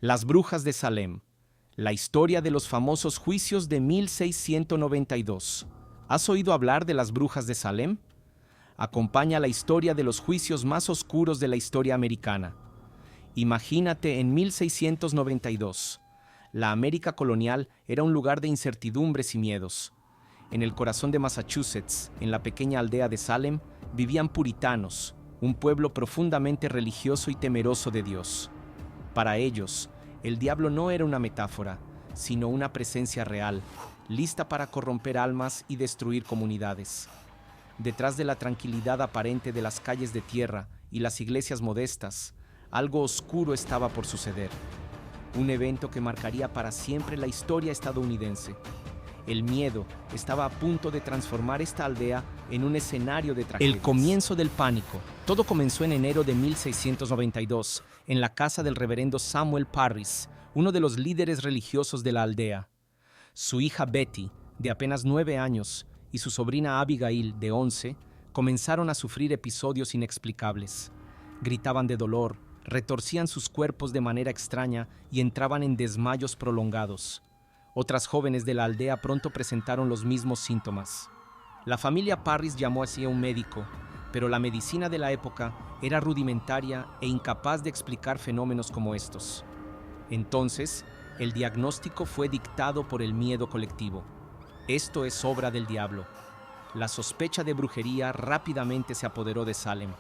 Las brujas de Salem. La historia de los famosos juicios de 1692. ¿Has oído hablar de las brujas de Salem? Acompaña la historia de los juicios más oscuros de la historia americana. Imagínate en 1692. La América colonial era un lugar de incertidumbres y miedos. En el corazón de Massachusetts, en la pequeña aldea de Salem, vivían puritanos, un pueblo profundamente religioso y temeroso de Dios. Para ellos, el diablo no era una metáfora, sino una presencia real, lista para corromper almas y destruir comunidades. Detrás de la tranquilidad aparente de las calles de tierra y las iglesias modestas, algo oscuro estaba por suceder. Un evento que marcaría para siempre la historia estadounidense. El miedo estaba a punto de transformar esta aldea en un escenario de tragedias. El comienzo del pánico. Todo comenzó en enero de 1692, en la casa del reverendo Samuel Parris, uno de los líderes religiosos de la aldea. Su hija Betty, de apenas 9 años, y su sobrina Abigail, de 11, comenzaron a sufrir episodios inexplicables. Gritaban de dolor, retorcían sus cuerpos de manera extraña y entraban en desmayos prolongados. Otras jóvenes de la aldea pronto presentaron los mismos síntomas. La familia Parris llamó así a un médico, pero la medicina de la época era rudimentaria e incapaz de explicar fenómenos como estos. Entonces, el diagnóstico fue dictado por el miedo colectivo. Esto es obra del diablo. La sospecha de brujería rápidamente se apoderó de Salem.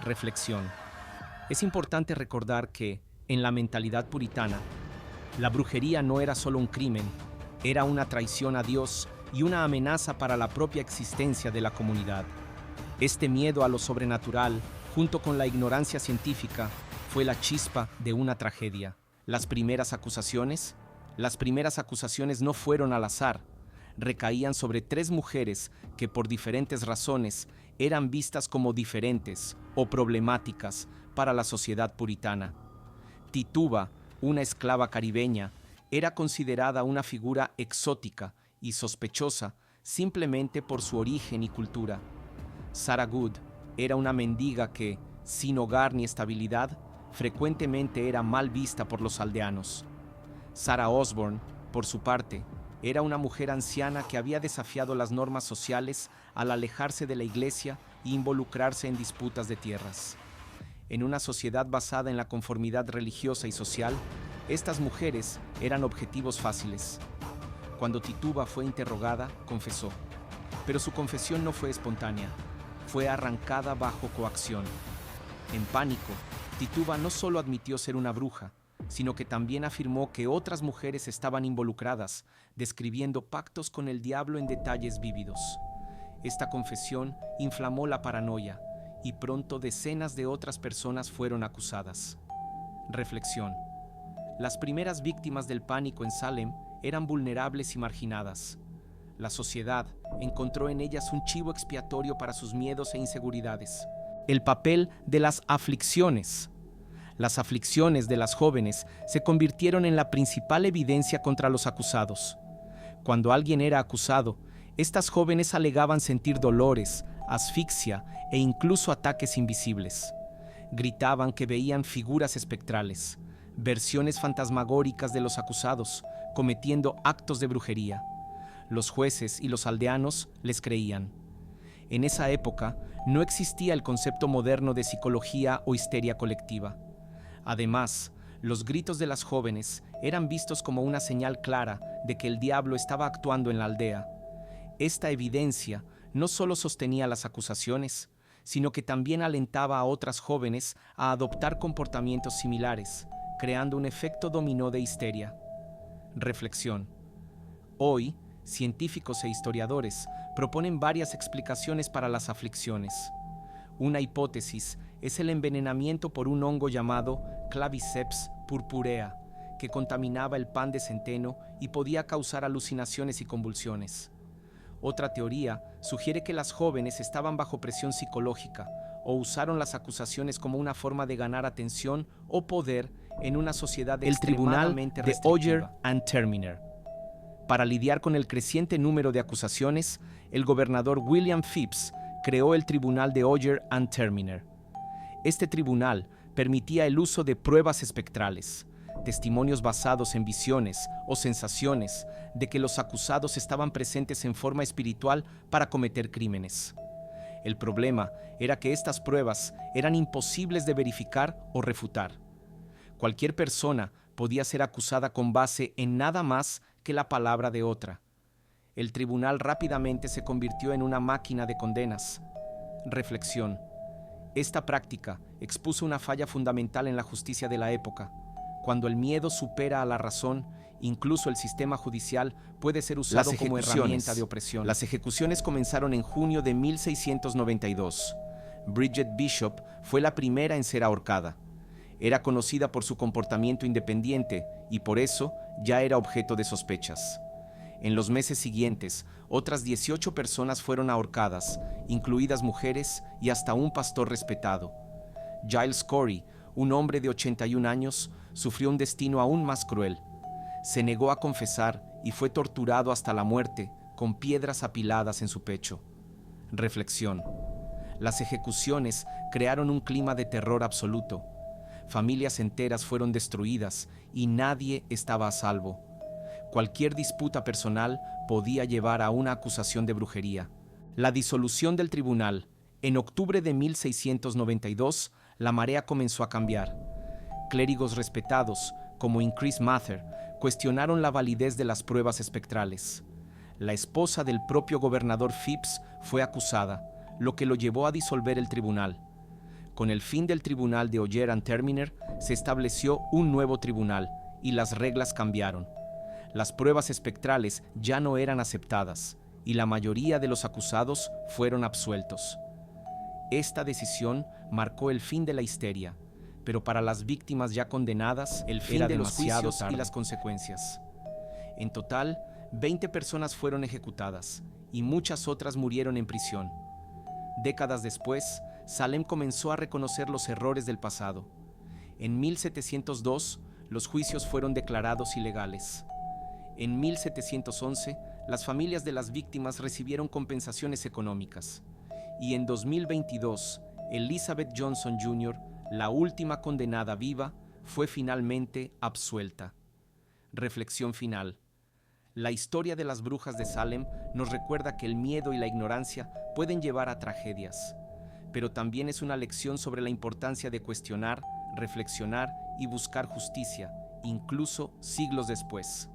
Reflexión. Es importante recordar que, en la mentalidad puritana, la brujería no era solo un crimen, era una traición a Dios y una amenaza para la propia existencia de la comunidad. Este miedo a lo sobrenatural, junto con la ignorancia científica, fue la chispa de una tragedia. Las primeras acusaciones no fueron al azar. Recaían sobre 3 mujeres que por diferentes razones eran vistas como diferentes o problemáticas para la sociedad puritana. Tituba, una esclava caribeña, era considerada una figura exótica y sospechosa simplemente por su origen y cultura. Sarah Good era una mendiga que, sin hogar ni estabilidad, frecuentemente era mal vista por los aldeanos. Sarah Osborne, por su parte, era una mujer anciana que había desafiado las normas sociales al alejarse de la iglesia e involucrarse en disputas de tierras. En una sociedad basada en la conformidad religiosa y social, estas mujeres eran objetivos fáciles. Cuando Tituba fue interrogada, confesó. Pero su confesión no fue espontánea, fue arrancada bajo coacción. En pánico, Tituba no solo admitió ser una bruja, sino que también afirmó que otras mujeres estaban involucradas, describiendo pactos con el diablo en detalles vívidos. Esta confesión inflamó la paranoia, y pronto decenas de otras personas fueron acusadas. Reflexión. Las primeras víctimas del pánico en Salem eran vulnerables y marginadas. La sociedad encontró en ellas un chivo expiatorio para sus miedos e inseguridades. El papel de las aflicciones. Las aflicciones de las jóvenes se convirtieron en la principal evidencia contra los acusados. Cuando alguien era acusado, estas jóvenes alegaban sentir dolores, asfixia e incluso ataques invisibles. Gritaban que veían figuras espectrales, versiones fantasmagóricas de los acusados, cometiendo actos de brujería. Los jueces y los aldeanos les creían. En esa época no existía el concepto moderno de psicología o histeria colectiva. Además, los gritos de las jóvenes eran vistos como una señal clara de que el diablo estaba actuando en la aldea. Esta evidencia no solo sostenía las acusaciones, sino que también alentaba a otras jóvenes a adoptar comportamientos similares, creando un efecto dominó de histeria. Reflexión. Hoy, científicos e historiadores proponen varias explicaciones para las aflicciones. Una hipótesis es el envenenamiento por un hongo llamado Claviceps purpurea, que contaminaba el pan de centeno y podía causar alucinaciones y convulsiones. Otra teoría sugiere que las jóvenes estaban bajo presión psicológica o usaron las acusaciones como una forma de ganar atención o poder en una sociedad extremadamente restrictiva. El tribunal de Oyer and Terminer. Para lidiar con el creciente número de acusaciones, el gobernador William Phips creó el tribunal de Oyer and Terminer. Este tribunal permitía el uso de pruebas espectrales, testimonios basados en visiones o sensaciones de que los acusados estaban presentes en forma espiritual para cometer crímenes. El problema era que estas pruebas eran imposibles de verificar o refutar. Cualquier persona podía ser acusada con base en nada más que la palabra de otra. El tribunal rápidamente se convirtió en una máquina de condenas. Reflexión. Esta práctica expuso una falla fundamental en la justicia de la época. Cuando el miedo supera a la razón, incluso el sistema judicial puede ser usado como herramienta de opresión. Las ejecuciones comenzaron en junio de 1692. Bridget Bishop fue la primera en ser ahorcada. Era conocida por su comportamiento independiente y por eso ya era objeto de sospechas. En los meses siguientes, otras 18 personas fueron ahorcadas, incluidas mujeres y hasta un pastor respetado. Giles Corey, un hombre de 81 años, sufrió un destino aún más cruel. Se negó a confesar y fue torturado hasta la muerte, con piedras apiladas en su pecho. Reflexión. Las ejecuciones crearon un clima de terror absoluto. Familias enteras fueron destruidas y nadie estaba a salvo. Cualquier disputa personal podía llevar a una acusación de brujería. La disolución del tribunal. En octubre de 1692, la marea comenzó a cambiar. Clérigos respetados, como Increase Mather, cuestionaron la validez de las pruebas espectrales. La esposa del propio gobernador Phips fue acusada, lo que lo llevó a disolver el tribunal. Con el fin del tribunal de Oyer and Terminer, se estableció un nuevo tribunal y las reglas cambiaron. Las pruebas espectrales ya no eran aceptadas y la mayoría de los acusados fueron absueltos. Esta decisión marcó el fin de la histeria, pero para las víctimas ya condenadas, el fin de los juicios y las consecuencias. En total, 20 personas fueron ejecutadas y muchas otras murieron en prisión. Décadas después, Salem comenzó a reconocer los errores del pasado. En 1702, los juicios fueron declarados ilegales. En 1711, las familias de las víctimas recibieron compensaciones económicas. Y en 2022, Elizabeth Johnson Jr., la última condenada viva, fue finalmente absuelta. Reflexión final. La historia de las brujas de Salem nos recuerda que el miedo y la ignorancia pueden llevar a tragedias, pero también es una lección sobre la importancia de cuestionar, reflexionar y buscar justicia, incluso siglos después.